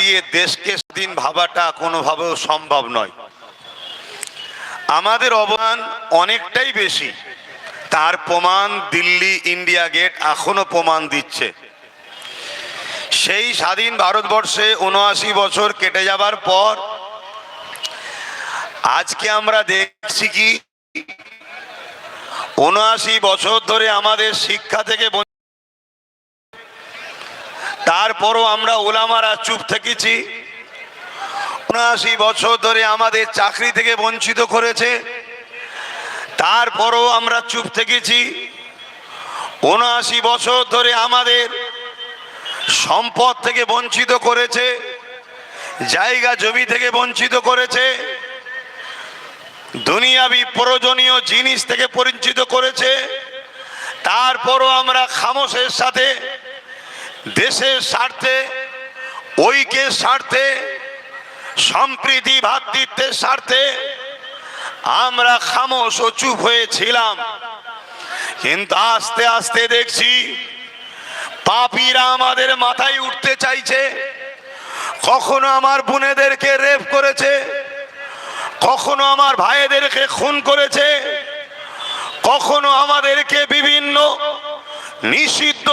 দিয়ে দেশকে স্বাধীন ভাবাটা কোনোভাবেও সম্ভব নয়। আমাদের অবদান অনেকটাই বেশি, তার প্রমাণ দিল্লি ইন্ডিয়া গেট এখনো প্রমাণ দিচ্ছে। সেই স্বাধীন ভারতবর্ষে ৭৯ বছর কেটে যাবার পর আজকে আমরা দেখছি কি ৭৯ বছর ধরে আমাদের শিক্ষা থেকে, তারপরও আমরা ওলামারা চুপ থেকেছি। ৭৯ বছর ধরে আমাদের চাকরি থেকে বঞ্চিত করেছে, তারপরও আমরা চুপ থেকেছি। ৭৯ বছর ধরে আমাদের সম্পদ থেকে বঞ্চিত করেছে, জায়গা জমি থেকে বঞ্চিত করেছে, দুনিয়াবি প্রয়োজনীয় জিনিস থেকে বঞ্চিত করেছে। তারপরও আমরা খামোশের সাথে দেশের স্বার্থে, ঐক্যের স্বার্থে, সম্প্রীতি ভ্রাতৃত্বের স্বার্থে আমরা খামোশ ও চুপ হয়েছিলাম। কিন্তু আস্তে আস্তে দেখছি পাপীরা আমাদের মাথায় উঠতে চাইছে। কখনো আমার বোনেদেরকে রেপ করেছে, কখনো আমার ভাইদেরকে খুন করেছে, কখনো আমাদেরকে বিভিন্ন নিষিদ্ধ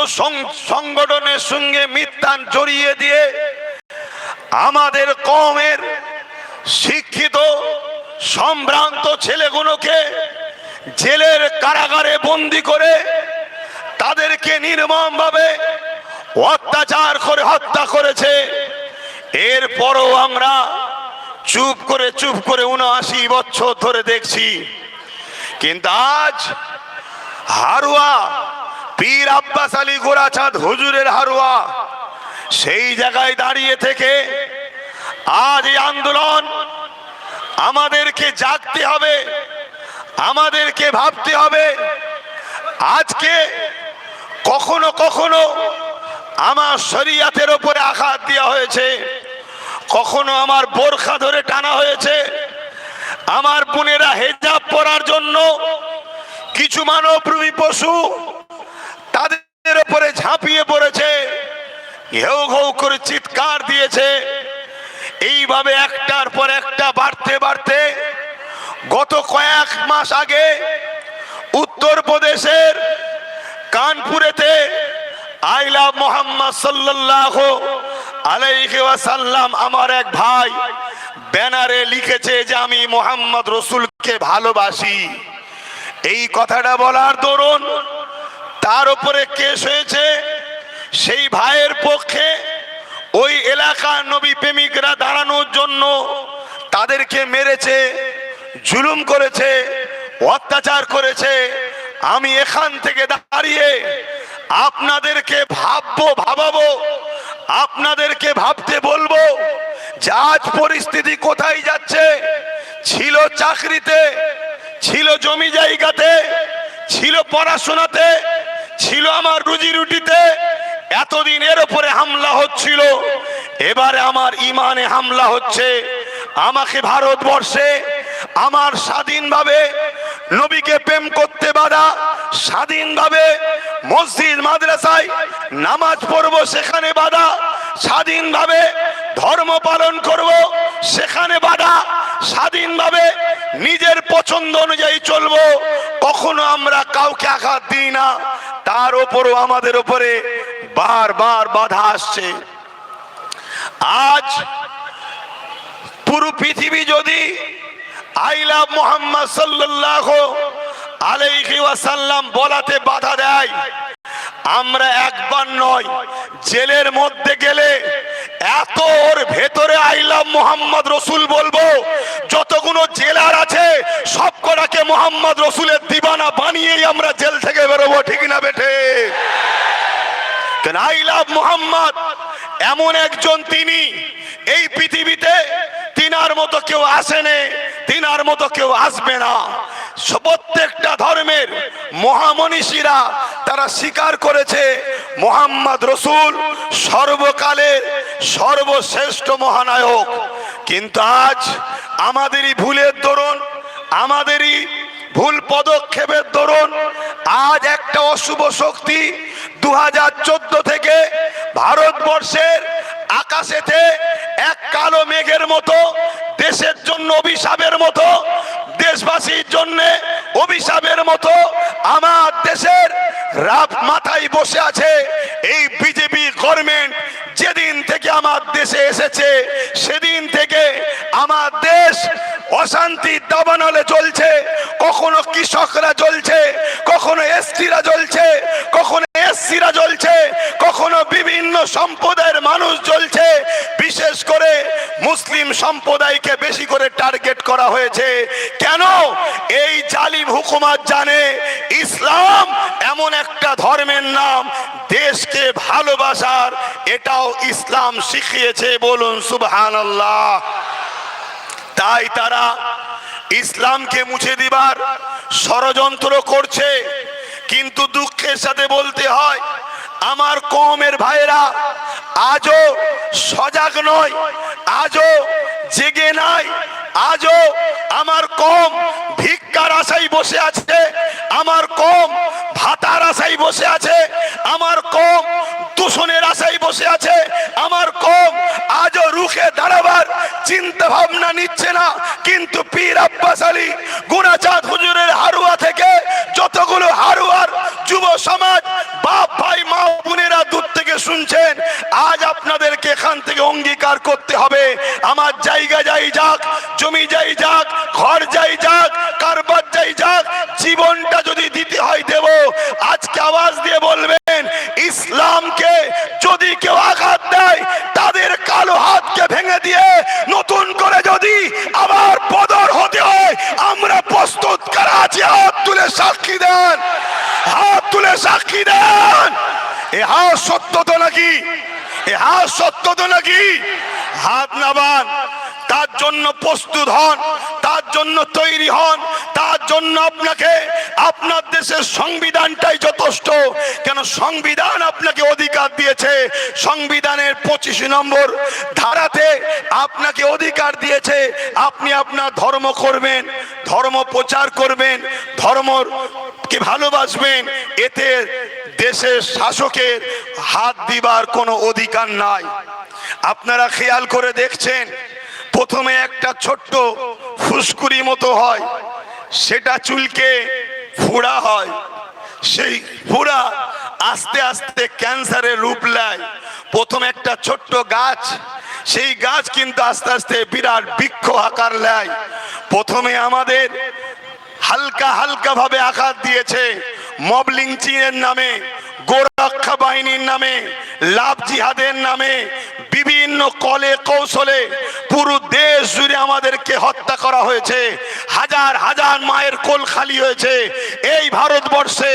সংগঠনের সঙ্গে মিথ্যা জড়িয়ে দিয়ে আমাদের কওমের শিক্ষিত সম্ভ্রান্ত ছেলেগুলোকে জেলের কারাগারে বন্দী করে তাদেরকে নির্মমভাবে অত্যাচার করে হত্যা করেছে। এরপরও আমরা চুপ করে ৭৯ বছর ধরে দেখছি। কিন্তু আজ হারুয়া পীর আব্বাস আলী গোরাচাঁদ হুজুরের হারুয়া সেই জায়গায় দাঁড়িয়ে থেকে আজ এই আন্দোলন আমাদেরকে জাগতে হবে, আমাদেরকে ভাবতে হবে। আজকে কখনো কখনো আমার শরীয়তের উপরে আঘাত দেওয়া হয়েছে, কখনো আমার বোরখা ধরে টানা হয়েছে, আমার বোনেরা হেজাব পরার জন্য কিছু মানবরূপী পশু তাদের উপরে ঝাঁপিয়ে পড়েছে, ঘেউ ঘেউ করে চিৎকার দিয়েছে। এইভাবে একটার পর একটা বাড়তে বাড়তে গত কয়েক মাস আগে উত্তরপ্রদেশের কানপুরেতে আই লাভ মোহাম্মদ সাল্লাল্লাহু আলাইহি ওয়াসাল্লাম আমার এক ভাই ব্যানারে লিখেছে যে আমি মোহাম্মদ রসুলকে ভালোবাসি। এই কথাটা বলার দরুন তার উপরে কেস হয়েছে। সেই ভাইয়ের পক্ষে ওই এলাকার নবী প্রেমিকরা দাঁড়ানোর জন্য তাদেরকে মেরেছে, জুলুম করেছে, অত্যাচার করেছে। আমি এখান থেকে দাঁড়িয়ে আপনাদেরকে ভাবাবো, আপনাদেরকে ভাবতে বলবো যে আজ পরিস্থিতি কোথায় যাচ্ছে। ছিল চাকরিতে, ছিল জমি জায়গাতে, ছিল পড়াশোনাতে, ছিল আমার রুজি রুটিতে, এতদিন এর উপরে হামলা হচ্ছিল। এবারে আমার ইমানে হামলা হচ্ছে। আমাকে ভারতবর্ষে আমার স্বাধীনভাবে নবীকে প্রেম করতে বাধা, স্বাধীনভাবে মসজিদ মাদ্রাসায় নামাজ পড়ব সেখানে বাধা, স্বাধীনভাবে ধর্ম পালন করব সেখানে বাধা, স্বাধীনভাবে নিজের পছন্দ অনুযায়ী চলব, কখনো আমরা কাউকে আঘাত দিই না। তার উপরও আমাদের উপরে বারবার বাধা আসছে। আজ পুরো পৃথিবী যদি আই লাভ মোহাম্মদ সাল্লাল্লাহু আলাইহি ওয়াসাল্লাম বলাতে বাধা দেয়, আমরা একবার নয় জেলের মধ্যে গেলে এত ওর ভেতরে আই লাভ মোহাম্মদ রসুল বলবো, যতগুলো জেলার আছে সব কটাকে মোহাম্মদ রসুলের দিবানা বানিয়েই আমরা জেল থেকে বেরোবো। ঠিক না বেঠে? আই লাভ মোহাম্মদ এমন একজন, তিনি এই পৃথিবীতে তিনার মতো কেউ আসেনি, তিনার মতো কেউ আসবে না। প্রত্যেকটা ধর্মের মহামনীষীরা তারা স্বীকার করেছে মোহাম্মদ রসুল সর্বকালের সর্বশ্রেষ্ঠ মহানায়ক। কিন্তু আজ আমাদেরই ভুলের দরুন, আমাদেরই ভুল পদক্ষেপের দরুন আজ একটা অশুভ শক্তি ২০১৪ থেকে ভারতবর্ষের আকাশেতে এক কালো মেঘের মতো, দেশের জন্য অভিশাপের মতো, দেশবাসীর জন্য অভিশাপের মতো আমার দেশের রাত মাথায় বসে আছে এই বিজেপি গভর্নমেন্ট। যেদিন থেকে আমার দেশে এসেছে সেদিন থেকে আমার দেশ অশান্তির দাবানলে চলছে। কখনো কৃষকরা জ্বলছে, কখনো এসটিরা জ্বলছে, কখনো এসসিরা জ্বলছে, কখনো বিভিন্ন সম্প্রদায়ের মানুষ জ্বলছে। বিশেষ করে মুসলিম সম্প্রদায়কে বেশি করে টার্গেট করা হয়েছে। কেন? এই জালিম হুকুমত জানে ইসলাম এমন একটা ধর্মের নাম, দেশকে ভালোবাসার এটাও ইসলাম শিখিয়েছে। বলুন সুবহানাল্লাহ। তাই তারা ইসলামকে মুছে দিবার ষড়যন্ত্র করছে। কিন্তু দুঃখের সাথে বলতে হয়, আমার কওমের ভাইরা আজও সজাগ নয়, আজও জেগে নাই। আজও আমার কওম ভিক্ষার আশায় বসে আছে, আমার কওম ভাতার আশায় বসে আছে, আমার কওম দূষণের আশায় বসে আছে, আমার কওম আজও রুখে দাঁড়াবার চিন্তা ভাবনা নিচ্ছে না। কিন্তু পীর আব্বাস আলী গুনাচাঁদ হুজুরের হারুয়া থেকে যতগুলো হারুয়ার যুব সমাজ, বাপ ভাই মা বোনেরা দূর থেকে শুনছেন, আজ আপনাদেরকে এখান থেকে অঙ্গীকার করতে হবে, আমার জায়গা যাই যাক, জমি যাই যাক, ঘর যাই যাক, কারবার যাই যাক, জীবনটা যদি দিতে হয় দেব। আজকে আওয়াজ দিয়ে বলবেন, ইসলামকে যদি কেউ আঘাত দেয় তাদের কালো হাতকে ভেঙে দিয়ে নতুন করে যদি আবার বদর হতে হয়, আমরা প্রস্তুত করা আছি। হাত তুলে সাক্ষী দেন, হাত তুলে সাক্ষী দেন। এ হাত সত্য তো নাকি? এ হাত সত্য তো নাকি? হাত নাবান, তার জন্য প্রস্তুত হন, তার জন্য তৈরি হন, তার জন্য আপনাকে আপনার দেশের সংবিধানটাই যথেষ্ট। কেন? সংবিধান আপনাকে অধিকার দিয়েছে। সংবিধানের 25 নম্বর ধারাতে আপনাকে অধিকার দিয়েছে আপনি আপনার ধর্ম করবেন, ধর্ম প্রচার করবেন, ধর্মকে ভালোবাসবেন। এতে দেশের শাসকের হাত দিবার কোনো অধিকার নাই। আপনারা খেয়াল করে দেখছেন, প্রথমে একটা ছোট্ট ফুসকুড়ি মতো হয়, সেটা চুলকে ফোড়া হয়, সেই ফোড়া আস্তে আস্তে ক্যান্সারের রূপ নেয়। প্রথমে একটা ছোট্ট গাছ, সেই গাছ কিন্তু আস্তে আস্তে বিরাট বৃক্ষ আকার নেয়। প্রথমে আমাদের হালকা হালকা ভাবে আঘাত দিয়েছে মব লিঞ্চিংয়ের নামে, গোরক্ষা বাহিনীর নামে, লাভ জিহাদের নামে, বিভিন্ন কলে কৌশলে পুরো দেশ জুড়ে আমাদেরকে হত্যা করা হয়েছে। হাজার হাজার মায়ের কোল খালি হয়েছে এই ভারতবর্ষে।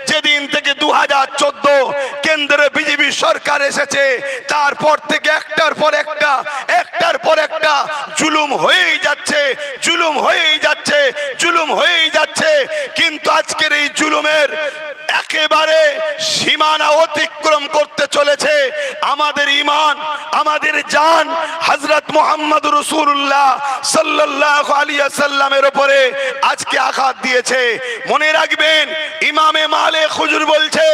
যেদিন থেকে 2014 কেন্দ্রে বিজেপি সরকার এসেছে, তারপর থেকে একটার পর একটা, একটার পর একটা জুলুম হয়েই যাচ্ছে, জুলুম হয়েই যাচ্ছে, জুলুম হয়েই যাচ্ছে। কিন্তু আজকের এই জুলুমের একেবারে সীমানা অতিক্রম করতে চলেছে আমাদের ঈমান, আমাদের জান হযরত মুহাম্মদ রাসূলুল্লাহ সাল্লাল্লাহু আলাইহি ওয়াসাল্লামের উপরে আজকে আঘাত দিয়েছে। মনে রাখবেন, ইমামে মালিক হুজুর বলছে,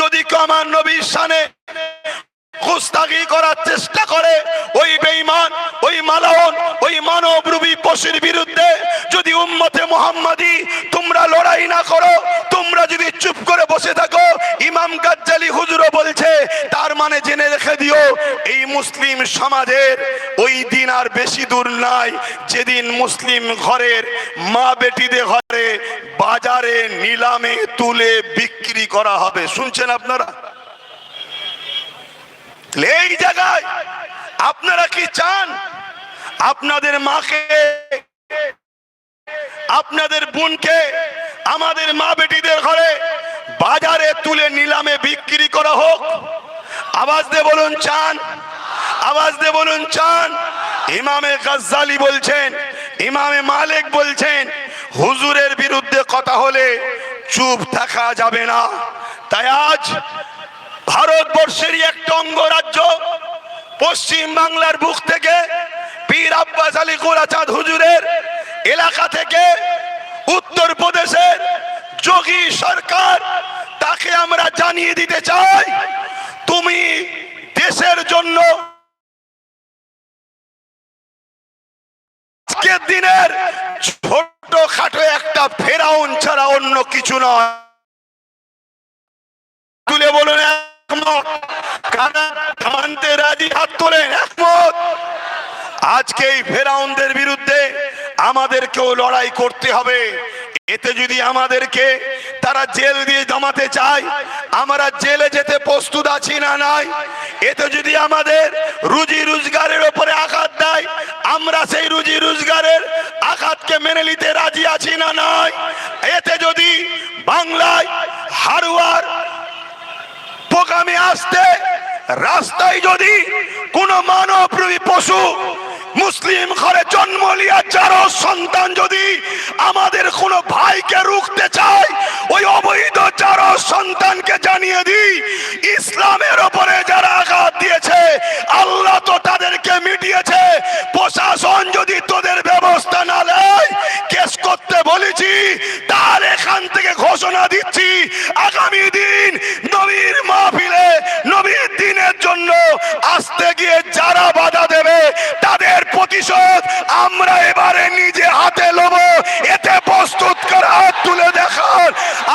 যদি কেউ আমার নবীর শানে গুস্তাখি করার চেষ্টা করে, ওই বেঈমান, ওই মালাউন, ওই মানবরূপী পশুর বিরুদ্ধে যদি উম্মতে মুহাম্মাদি তোমরা লড়াই না করো, তোমরা যদি চুপ করে বসে থাকো, ইমাম গাজ্জালি হুজুরও বলছে, তার মানে জেনে রেখে দিও, এই মুসলিম সমাজের ওই দিন আর বেশি দূর নাই যেদিন মুসলিম ঘরের মা বেটিদের ঘরে বাজারে নিলামে তুলে বিক্রি করা হবে। শুনছেন আপনারা? এই জায়গায় আপনারা কি চান আপনাদের মাকে, আপনাদের বোনকে, আমাদের মা বেটিদের ঘরে বাজারে তুলে নিলামে বিক্রি করা হোক? আওয়াজ দিয়ে বলুন চান, আওয়াজ দিয়ে বলুন চান। ইমামে গাজ্জালি বলছেন, ইমামে মালিক বলছেন, হুজুরের বিরুদ্ধে কথা হলে চুপ থাকা যাবে না। তাই আজ ভারতবর্ষেরই একটা অঙ্গরাজ্য পশ্চিম বাংলার বুক থেকে পীর আব্বাস আলী গোরাচাঁদ হুজুরের এলাকা থেকে উত্তর প্রদেশের যোগী সরকার, তাকে আমরা জানিয়ে দিতে চাই, তুমি দেশের জন্য আজকের দিনের ছোট খাটো একটা ফেরাউন ছাড়া অন্য কিছু নয়। তুলে বলুন একমত। কারা মানতে রাজি? হাত তোলেন একমত। আজকে এই ফেরাউনদের বিরুদ্ধে আমাদেরকেও লড়াই করতে হবে। এতে যদি আমাদেরকে তারা জেল দিয়ে জমাতে চায়, আমরা জেলে যেতে প্রস্তুত আছি না নাই? এতে যদি আমাদের রুজি রোজগারের উপরে আঘাত দেয়, আমরা সেই রুজি রোজগারের আঘাতকে মেনে নিতে রাজি আছি না নাই? এতে যদি বাংলায় হারুয়ার প্রোগ্রামে আসতে রাস্তায় যদি কোন মানবরূপী পশু মুসলিম ঘরে জন্ম লিয়া যারো সন্তান যদি আমাদের কোন ভাইকে রুখতে চায়, ওই অবৈধ যারো সন্তানকে জানিয়ে দিই, ইসলামের উপরে যারা আঘাত দিয়েছে আল্লাহ তো তাদেরকে মিটিয়েছে। প্রশাসন যদি তোদের ব্যবস্থা না নেয়, কেস করতে বলেছি, তাহলে এখান থেকে ঘোষণা দিচ্ছি আগামী দিন নবীর মাহফিলে নবীর দিনের জন্য আসতে গিয়ে যারা বাধা দেবে তাদের প্রতিশোধ আমরা এবারে নিজে হাতে নেব। এতে প্রস্তুত করে হাত তুলে দেখান।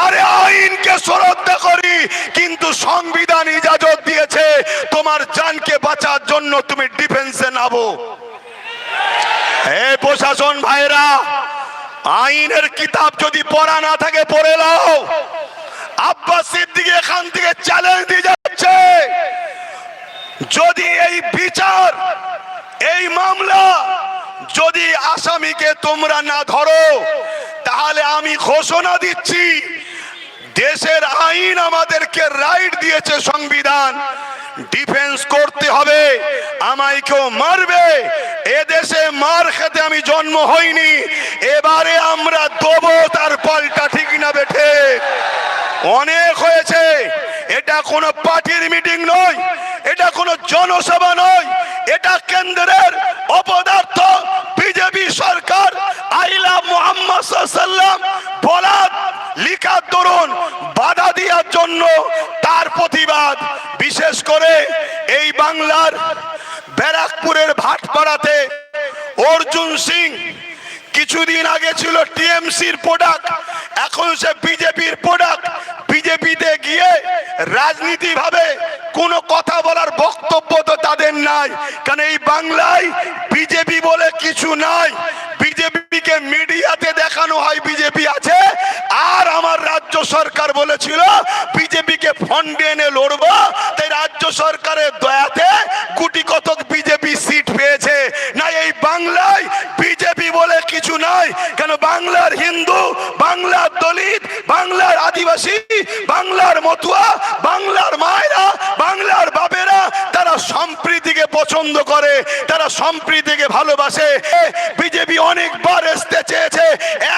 আরে আইনকে শ্রদ্ধা করি, কিন্তু সংবিধান ইজাজত দিয়েছে তোমার জানকে বাঁচার জন্য তুমি ডিফেন্সে নামো। এই প্রশাসন ভাইরা, আইনের কিতাব যদি পড়া না থাকে পড়ে নাও। আব্বাস সিদ্দিকী এখান থেকে চ্যালেঞ্জ দিয়ে যাচ্ছে, যদি এই বিচার এই মামলা যদি আসামিকে তোমরা না ধরো, তাহলে আমি ঘোষণা দিচ্ছি দেশের আইন আমাদেরকে রাইট দিয়েছে, সংবিধান ডিফেন্স করতে হবে। আমায় কেউ মারবে, এদেশে মার খেতে আমি জন্ম হইনি, এবারে আমরা দেবো তার পাল্টা। ঠিক না বেঠে? অনেক হয়েছে। এটা কোনো পার্টির মিটিং নয়, এটা কোনো জনসভা নয়, এটা কেন্দ্রের অপদার্থ বিজেপি সরকার আইলা মুহাম্মদ সাল্লাল্লাহু বলাদ লিখার দরুন বাধা দেওয়ার জন্য তার প্রতিবাদ। বিশেষ করে এই বাংলার ব্যারাকপুরের ভাটপাড়াতে অর্জুন সিং কিছুদিন আগে ছিল টিএমসির প্রোডাক্ট, এখন সে বিজেপির প্রোডাক্ট। বিজেপিতে গিয়ে রাজনীতি ভাবে কোনো কথা বলার বক্তব্য তো তাদের নাই, কারণ এই বাংলায় বিজেপি বলে কিছু নাই। বিজেপিকে মিডিয়াতে দেখানো হয় বিজেপি আছে, আর আমার রাজ্য সরকার বলেছিল বিজেপিকে ফন্ডে এনে লড়বো, তাই রাজ্য সরকারের দয়াতে গুটি কতক বিজেপি সিট পেয়েছে। না, এই বাংলায় বিজেপি বলে কিছু নাই। কেন? বাংলার হিন্দু, বাংলার দলিত, বাংলার আদিবাসী, বাংলার মতুয়া, বাংলার মায়েরা, বাংলার বাপেরা তারা সম্প্রীতিকে পছন্দ করে, তারা সম্প্রীতিকে ভালোবাসে। বিজেপি অনেকবার আসতে চেয়েছে,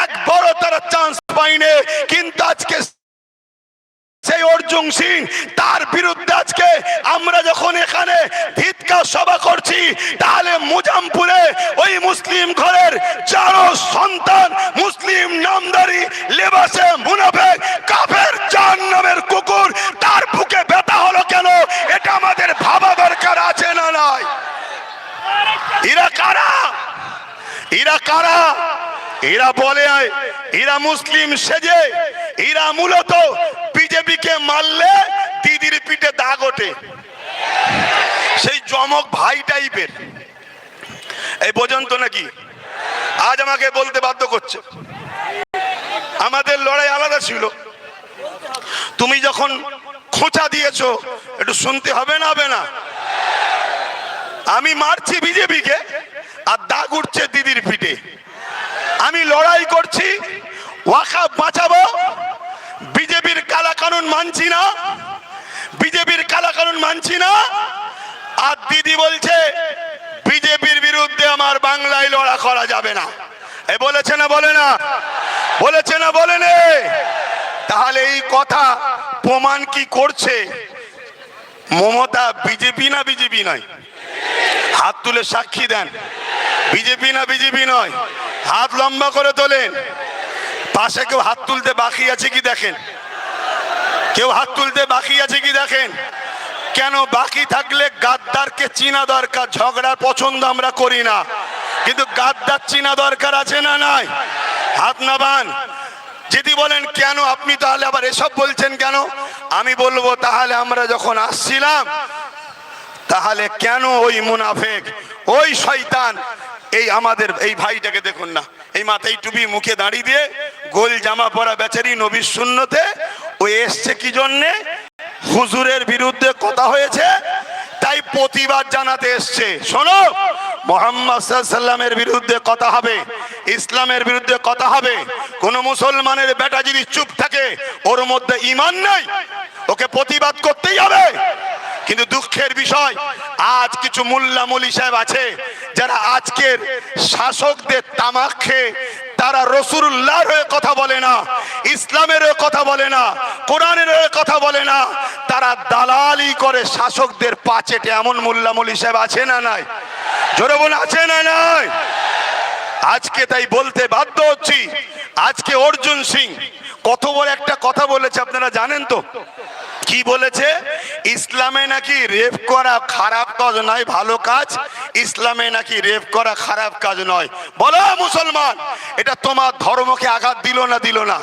একবারও তারা চান্স পায়নি, কিন্তু আজকে সেই অর্জুন সিং তার বিরুদ্ধে আজকে আমরা যখন এখানে ধিক্কার সভা করছি, তাহলে মুজামপুরে ওই মুসলিম ঘরের চারো সন্তান মুসলিম নামদারি লেবাসে মুনাফেক কাফের জাহান্নামের কুকুর, তার বুকে ব্যথা হলো কেন? এটা আমাদের ভাবা দরকার আছে না নাই? এরা কারা? এরা কারা? এরা বলে এরা মুসলিম সেজে, এরা মূলত বিজেপিকে মারলে দিদির পিঠে দাগ ওঠে, সেই জমক ভাই টাইপের। এই বোঝেন তো নাকি? আজ আমাকে বলতে বাধ্য করছে। আমাদের লড়াই আলাদা ছিল। তুমি যখন খোঁচা দিয়েছো একটু শুনতে হবে না? হবে না? আমি মারছি বিজেপিকে আর দাগ উঠছে দিদির পিঠে। আমি লড়াই করছি ওয়াকফ বাঁচাবো, বিজেপির কালা কানুন মানছি না, বিজেপির কালা কানুন মানছি না, আর দিদি বলছে বিজেপির বিরুদ্ধে আমার বাংলায় লড়া করা যাবে না। এ বলেছে না বলে না? বলেছে না বলে নে? তাহলে এই কথা প্রমাণ কি করছে? মমতা বিজেপি না বিজেপি নয়? হাত তুলে সাক্ষী দেন, বিজেপি না বিজেপি নয়? হাত লম্বা করে তোলেন। পাশে কেউ হাত তুলতে বাকি আছে কি দেখেন? কেউ হাত তুলতে বাকি আছে কি দেখেন? কেন বাকি থাকলে গাদ্দারকে চিনা দরকার। ঝগড়ার পছন্দ আমরা করি না, কিন্তু গাদ্দার চিনা দরকার আছে না নাই? হাত নামান। যদি বলেন কেন আপনি তাহলে আবার এসব বলছেন কেন, আমি বলবো তাহলে আমরা যখন আসছিলাম তাহলে কেন ওই মুনাফেক ওই শয়তান এই আমাদের এই ভাইটাকে দেখুন না, এই মাথায় টুপি মুখে দাঁড়িয়ে দিয়ে গোল জামা পরা বেচারি নবীর সুন্নতে ও এসছে কি জন্যে? হুজুরের বিরুদ্ধে কথা হয়েছে তাই প্রতিবাদ জানাতে এসছে। শোনো, মুহাম্মদ সাল্লাল্লাহু আলাইহি ওয়াসাল্লামের বিরুদ্ধে কথা হবে, ইসলামের বিরুদ্ধে কথা হবে। কোন মুসলমানের বেটা যদি চুপ থাকে ওর মধ্যে ঈমান নাই, ওকে প্রতিবাদ করতেই হবে। কিন্তু দুঃখের বিষয় আজ কিছু মোল্লা মৌলী সাহেব আছে যারা আজকের শাসকদের তামাক খেয়ে তারা রাসূলুল্লাহর হয়ে কথা বলে না, ইসলামের হয়ে কথা বলে না, কোরআনের হয়ে কথা বলে না, তারা দালালি করে শাসকদের পাচেটে। এমন মোল্লা মৌলী সাহেব আছে না নাই? জোরে বলে আছে না নাই? আজকে তাই বলতে বাধ্য হচ্ছি, আজকে অর্জুন সিং কত বড় একটা কথা বলেছে আপনারা জানেন তো? কি বলেছে? ইসলামে নাকি রেপ করা খারাপ কাজ নয়, ভালো কাজ। ইসলামে নাকি রেপ করা খারাপ কাজ নয়। বলো মুসলমান, এটা তোমার ধর্মকে আঘাত দিল না দিল না?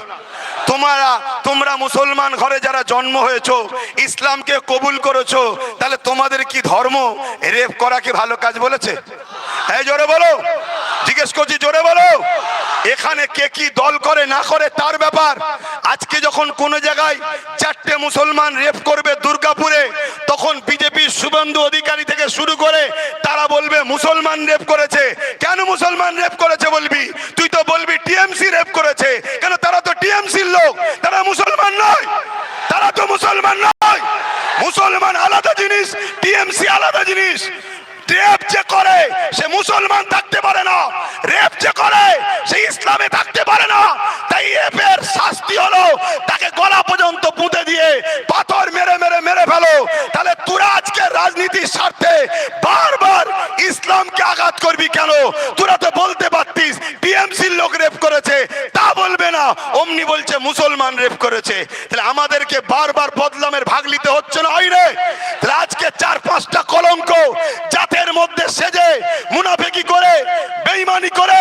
তোমরা মুসলমান ঘরে যারা জন্ম হয়েছো, ইসলামকে কবুল করেছো, তাহলে তোমাদের কি ধর্ম রেপ করাকে ভালো কাজ বলেছে? এই জোরে বলো, জিজ্ঞেস করছি, জোরে বলো। এখানে কে কি দল করে না করে তার ব্যাপার। আজকে যখন কোন জায়গায় 4টে মুসলমান রেপ করবে দুর্গাপুরে, তখন বিজেপির শুভেন্দু অধিকারী থেকে শুরু করে তারা বলবে মুসলমান রেপ করেছে। কেন মুসলমান রেপ করেছে বলবি? তুই তো বলবি টিএমসি রেপ করেছে। কেন? তারা তো টিএমসির লোক, তারা মুসলমান নয়, তারা তো মুসলমান নয়। মুসলমান আলাদা জিনিস, টিএমসি আলাদা জিনিস। রেপ যে করে সে মুসলমান থাকতে পারে না, রেপ যে করে সে ইসলামে থাকতে পারে না। তাই রেপের শাস্তি হলো তাকে গলা পর্যন্ত পুঁতে দিয়ে পাথর মেরে মেরে মেরে ফেলো। তাহলে তোরা আজকে রাজনীতির স্বার্থে বারবার ইসলামকে আঘাত করবি কেন? তোরা তো বলতে পারতিস টিএমসির লোক রেপ করেছে, তা বলবে না, অমনি বলছে মুসলমান রেপ করেছে। তাহলে আমাদেরকে বারবার বদলামের ভাগ নিতে হচ্ছে না, হয় রে? তাহলে আজকে 4-5টা কলঙ্ক জাতের মধ্যে সেজে মুনাফিকি করে, বেঈমানি করে,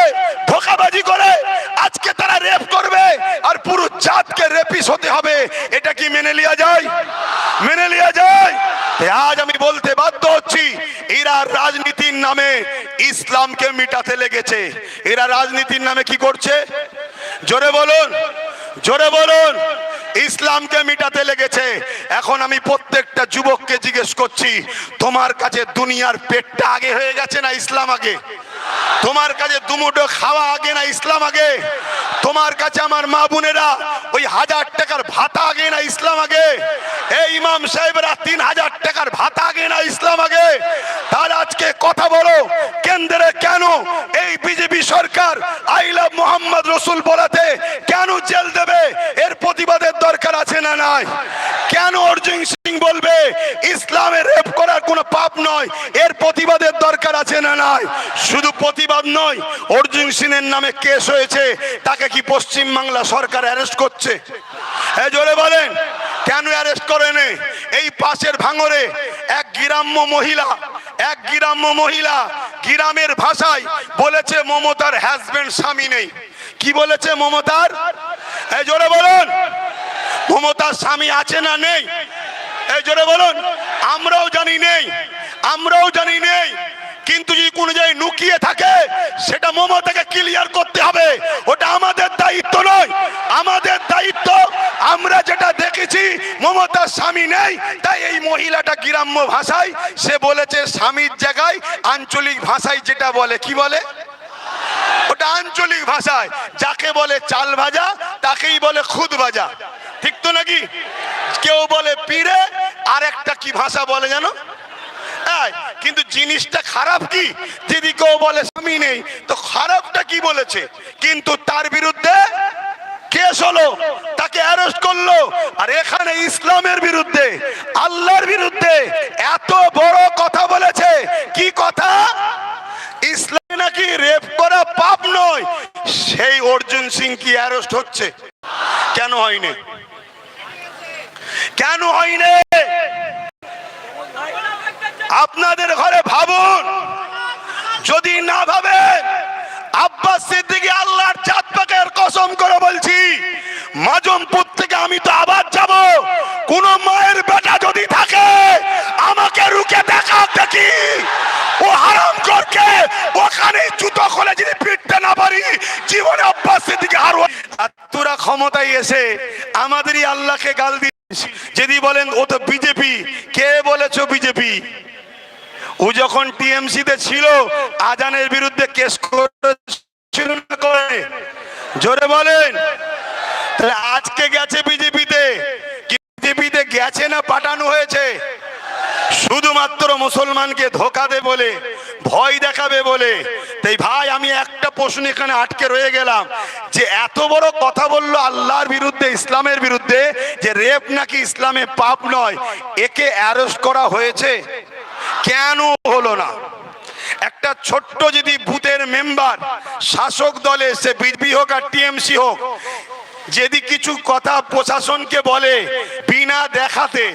ধোঁকাবাজি করে আজকে তারা রেপ করবে আর পুরো জাতকে রেপিস হতে হবে। এটা কি মেনে নেওয়া যায়? মেনে নেওয়া যায়? আজ আমি বলতে বাধ্য হচ্ছি, এরা রাজনীতির নামে ইসলামকে মিটাতে লেগেছে। এরা রাজনীতির নামে কি করছে? জোরে বলুন, জোরে বলুন। ইসলামকে মিটাতে লেগেছে। এখন আমি প্রত্যেকটা যুবককে জিজ্ঞেস করছি, তোমার কাছে দুনিয়ার পেটটা আগে হয়ে গেছে না ইসলাম আগে? তোমার কাছে দুমুঠো খাওয়া আগে না ইসলাম আগে? তোমার কাছে আমার মা বোনেরা ওই 1000 টাকার ভাতা আগে না ইসলাম আগে? এই ইমাম সাহেবরা 3000 টাকার ভাতা আগে না ইসলাম আগে? তাহলে আজকে কথা বলো, কেন্দ্রে কেন এই BJP Sarkar I love Mohammad রসুল বলাতে কেন জেল দেবে? এর প্রতিবাদের দরকার আছে না নাই? কেন অর্জুন সিং বলবে ইসলামের রেপ করার কোনো পাপ নয়? এর প্রতিবাদের দরকার আছে না নাই? শুধু প্রতিবাদ নয়, অর্জুন সিংয়ের নামে কেস হয়েছে, তাকে কি পশ্চিম বাংলা সরকার অ্যারেস্ট করছে? হ্যাঁ জোরে বলেন, কেন অ্যারেস্ট করেনি? এই পাশের ভাঙরে এক গ্রাম্য মহিলা গ্রামের ভাষায় বলেছে মমতার হাজবেন্ড স্বামী নেই। কি বলেছে মমতার? এই জোরে বলুন, মমতার স্বামী আছে না নেই? এই জোরে বলুন। আমরাও জানি নেই, আমরাও জানি নেই, কিন্তু যদি কোনো জায়গায় লুকিয়ে থাকে সেটা মমতাকে ক্লিয়ার করতে হবে। ওটা আমাদের দায়িত্ব নয়, আমাদের দায়িত্ব আমরা যেটা দেখেছি মমতার স্বামী নেই, তাই এই মহিলাটা গ্রাম্য ভাষায় সে বলেছে স্বামীর জায়গায় আঞ্চলিক ভাষায় যেটা বলে, কি বলে ওটা আঞ্চলিক ভাষায় যাকে বলে চাল ভাজা তাকেই বলে খুদ ভাজা, ঠিক তো নাকি? কেউ বলে পিড়ে, আর একটা কি ভাষা বলে জানো? কিন্তু জিনিসটা খারাপ কি? যদি কেউ বলে স্বামী নেই তো খারাপটা কি বলেছে? কিন্তু তার বিরুদ্ধে কেস হলো, তাকে অ্যারেস্ট করলো। আর এখানে ইসলামের বিরুদ্ধে, আল্লাহর বিরুদ্ধে এত বড় কথা বলেছে। কি কথা? ইসলামে নাকি রেপ করা পাপ নয়। সেই অর্জুন সিং কি অ্যারেস্ট হচ্ছে? কেন হয়নি? কেন হয়নি? আপনাদের ঘরে ভাবুন, যদি না ভাবেন, আব্বাস সিদ্দিকী আল্লাহর জাত পাকের কসম করে বলছি, মাজমপুর থেকে আমি তো আবার যাব। কোন মায়ের বেটা যদি থাকে আমাকে রুকে দেখা দেখি, ও হারাম করকে ওখানে জুতো খুলে যদি পিটতে না পারি, জীবনে আব্বাস সিদ্দিকী হারুয়া। তোরা ক্ষমতায় এসে আমাদেরই আল্লাহকে গাল দিস। যদি বলেন ও তো বিজেপি, কে বলেছো বিজেপি? ও যখন টিএমসি তে ছিল আজানের বিরুদ্ধে কেস করেছিল না করে? জোরে বলেন। তাহলে আজকে গেছে বিজেপিতে, বিজেপিতে গেছে না পাঠানো হয়েছে? শুধুমাত্র মুসলমানকে ধোকা দে বলে, ভয় দেখাবে বলে। তাই ভাই আমি একটা প্রশ্ন এখানে আটকে রয়ে গেলাম, যে এত বড় কথা বললো আল্লাহর বিরুদ্ধে, ইসলামের বিরুদ্ধে, যে রেপ নাকি ইসলামে পাপ নয়, একে অ্যারেস্ট করা হয়েছে? কেন হলো না? একটা ছোট্ট যদি বুথের মেম্বার শাসক দলে, সে বিজেপি হোক আর টিএমসি হোক, যদি কিছু কথা প্রশাসনকে বলে বিনা দেখাতে,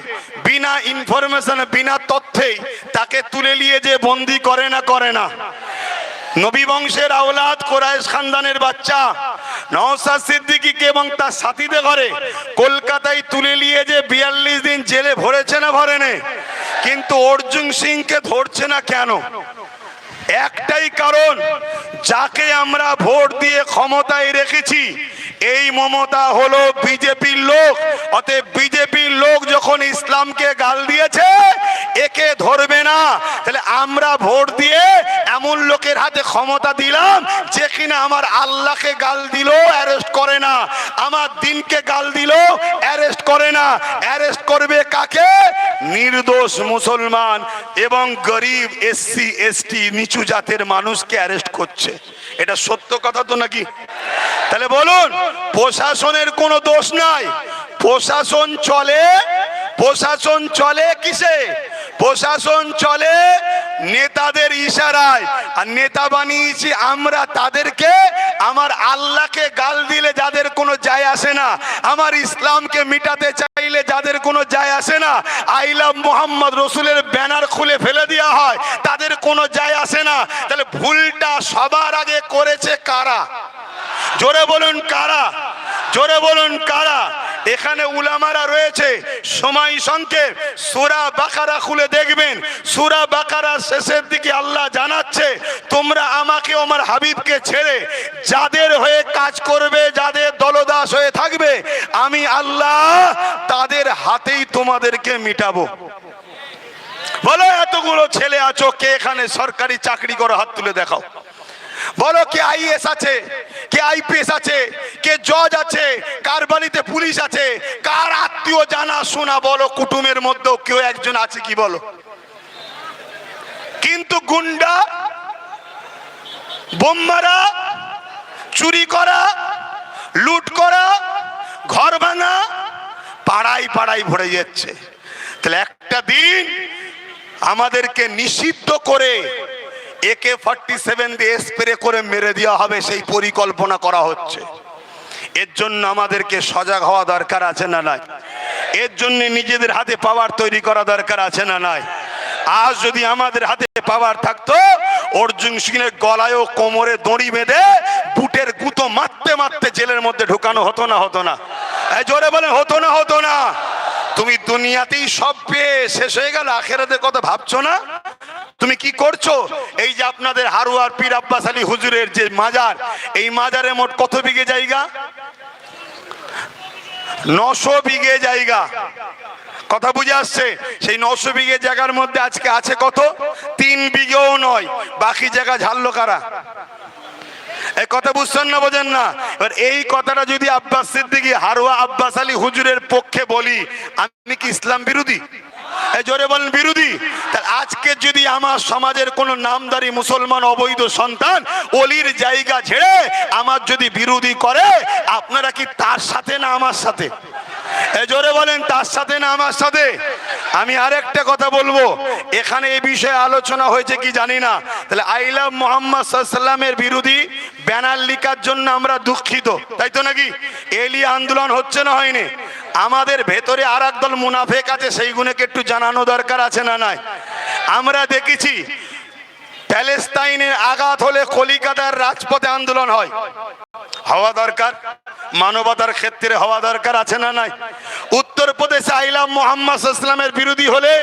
বিনা ইনফরমেশনে, বিনা তথ্যেই তাকে তুলে নিয়ে যে বন্দি করে না করে না? নবী বংশের আওলাদ কোরাইশ খানদানের বাচ্চা নওশাদ সিদ্দিকীকে এবং তার সাথীদের ঘরে কলকাতায় তুলে নিয়ে যে 42 দিন জেলে ভরেছে না ভরেনি? কিন্তু অর্জুন সিংকে ধরছে না কেন? একটাই কারণ, যাকে আমরা ভোট দিয়ে ক্ষমতায় রেখেছি এই মমতা হলো বিজেপির লোক। অতএব বিজেপির লোক যখন ইসলামকে গাল দিয়েছে, একে ধরবে না। তাহলে আমরা ভোট দিয়ে এমন লোকের হাতে ক্ষমতা দিলাম যে কিনা আমার আল্লাহকে গাল দিল অ্যারেস্ট করে না, আমার দিনকে গাল দিল অ্যারেস্ট করে না। অ্যারেস্ট করবে কাকে? নির্দোষ মুসলমান এবং গরিব, এসসি এসটি, নিচু জাতের মানুষকে অ্যারেস্ট করছে। এটা সত্য কথা তো নাকি? তাহলে বলুন, প্রশাসনের কোনো দোষ নাই। প্রশাসন চলে কিসে? প্রশাসন চলে নেতাদের ইশারায়। আর নেতা বানিয়েছি আমরা তাদেরকে, আমার আল্লাহকে গাল দিলে যাদের কোনো যায় আসে না, আমার ইসলামকে মিটাতে চাইলে যাদের কোনো যায় আসে না, আই লাভ মোহাম্মদ রসুলের ব্যানার খুলে ফেলে দেওয়া হয়, তাদের কোনো যায় আসে না। তাহলে ভুলটা সবার আগে করেছে কারা? জোরে বলুন কারা? জোরে বলুন কারা? এখানে উলামারা রয়েছে। সময় সংক্ষেপ, সূরা বাকারা খুলে দেখবেন। সূরা বাকারার শেষের দিকে আল্লাহ জানাচ্ছে, তোমরা আমাকে আমার হাবিবকে ছেড়ে যাদের হয়ে কাজ করবে, যাদের দলদাস হয়ে থাকবে, আমি আল্লাহ তাদের হাতেই তোমাদেরকে মিটাবো। বলো এতগুলো ছেলে আছো, কে এখানে সরকারি চাকরি করে? হাত তুলে দেখাও। বলো কে আইএস আছে, কে আইপিএস আছে, কে জজ আছে, কার বাড়িতে পুলিশ আছে, কার আত্মীয় জানা শোনা বলো কুটুমের মধ্যেও কেউ একজন আছে কি? বলো। কিন্তু গুন্ডা, বোম মারা, চুরি করা, লুট করা, ঘর ভাঙা পাড়ায় পাড়ায় ভরে যাচ্ছে। তাহলে একটা দিন আমাদেরকে নিষিদ্ধ করে AK-47 দিয়ে স্প্রে করে মেরে দেওয়া হবে, সেই পরিকল্পনা করা হচ্ছে। এর জন্য আমাদেরকে সজাগ হওয়া দরকার আছে না নাই? এর জন্য নিজেদের হাতে পাওয়ার তৈরি করা দরকার আছে না নাই? আজ যদি আমাদের হাতে পাওয়ার থাকতো, অর্জুন সিংয়ের গলায় ও কোমরে দড়ি বেঁধে বুটের গুঁতো মারতে মারতে জেলের মধ্যে ঢুকানো হতো না? হতো না? জোরে বলে হতো না? হতো না? তুমি দুনিয়াতেই সব পেয়ে শেষ হয়ে গেল, আখেরাতের কথা ভাবছো না? তুমি কি করছো? এই যে আপনাদের হারুয়ার পীর আব্বাস আলী হুজুরের যে মাজার, এই মাজারে মোট কত বিঘে জায়গা? 900 বিঘে জায়গা। কথা বুঝে আসছে? সেই 900 বিঘে জায়গার মধ্যে আজকে আছে কত? 3 বিঘেও নয়। বাকি জায়গা ঝাড়লো কারা? এই কথা বুঝছেন না, বোঝেন না? এবার এই কথাটা যদি আব্বাস সিদ্দিকী হারুয়া আব্বাস আলী হুজুরের পক্ষে বলি, আমি কি ইসলাম বিরোধী? জোরে বলেন বিরোধী? তাহলে আজকে যদি আমার সমাজের কোন নামদারি মুসলমান অবৈধ সন্তান অলির জায়গা ছেড়ে আমার যদি বিরোধী করে, আপনারা কি তার সাথে না আমার সাথে? জোরে বলেন তার সাথে না আমার সাথে? আমি আরেকটা কথা বলবো, এখানে এই বিষয়ে আলোচনা হয়েছে কি জানি না। তাহলে আই লাভ মোহাম্মদ সাল্লামের বিরোধী ব্যানার লিখার জন্য আমরা দুঃখিত, তাই তো নাকি? এলি আন্দোলন হচ্ছে না হয়নি? আমাদের ভেতরে আর একদল মুনাফেক আছে, সেইগুলোকে একটু জানানো দরকার আছে না নাই? আমরা দেখেছি প্যালেস্তাইনের আঘাত হলে কলিকাতার রাজপথে আন্দোলন হয়, হওয়া দরকার। মানবতার ক্ষেত্রে হওয়া দরকার আছে না নাই? উত্তরপ্রদেশে আইলাম মোহাম্মদ ইসলামের বিরোধী হলে